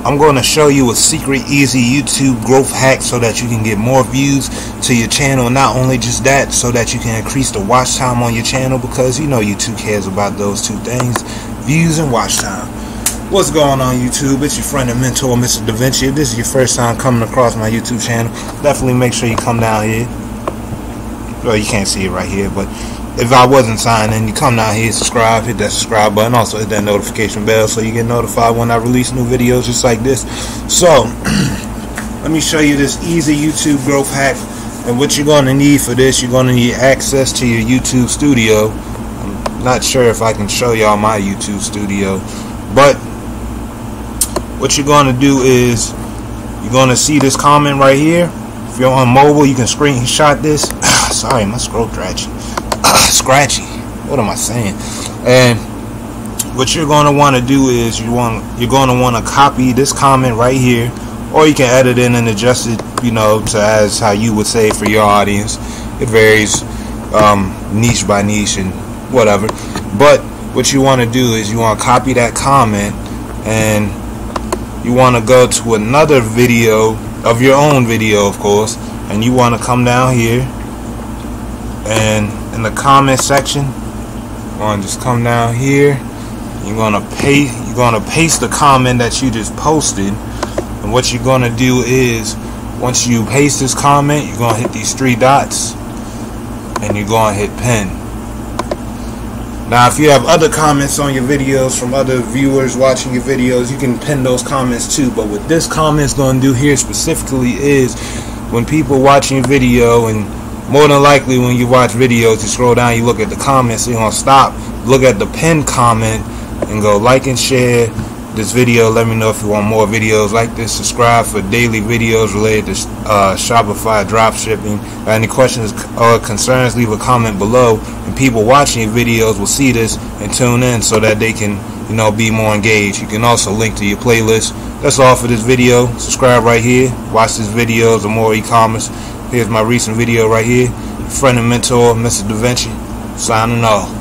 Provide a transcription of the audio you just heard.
I'm going to show you a secret, easy YouTube growth hack so that you can get more views to your channel. Not only just that, so that you can increase the watch time on your channel, because you know YouTube cares about those two things, views and watch time. What's going on, YouTube? It's your friend and mentor, MrDavinci. If this is your first time coming across my YouTube channel, definitely make sure you come down here. Well, you can't see it right here, but if I wasn't signed in, you come down here, subscribe, hit that subscribe button, also hit that notification bell so you get notified when I release new videos just like this. So let me show you this easy YouTube growth hack. And what you're going to need for this, you're going to need access to your YouTube studio. I'm not sure if I can show y'all my YouTube studio, but what you're going to do is you're going to see this comment right here. If you're on mobile, you can screenshot this. Sorry, my throat scratchy. What am I saying? And what you're going to want to do is you're going to want to copy this comment right here, or you can edit it and adjust it, you know, to as how you would say for your audience. It varies niche by niche and whatever. But what you want to do is you want to copy that comment, and you want to go to another video of your own video, of course, and you want to come down here, and in the comment section, you're going to just come down here. You're going to paste the comment that you just posted. And what you're going to do is, once you paste this comment, you're going to hit these three dots, and you're going to hit pin. Now, if you have other comments on your videos from other viewers watching your videos, you can pin those comments too. But what this comment's going to do here specifically is, when people watching your video, and more than likely when you watch videos, you scroll down, you look at the comments, so you're going to stop, look at the pinned comment, and go like and share this video. Let me know if you want more videos like this. Subscribe for daily videos related to Shopify dropshipping. Any questions or concerns, leave a comment below, and people watching your videos will see this and tune in so that they can, you know, be more engaged. You can also link to your playlist. That's all for this video. Subscribe right here. Watch these videos or more e-commerce. Here's my recent video right here. Friend and mentor, MrDavinci, signing off.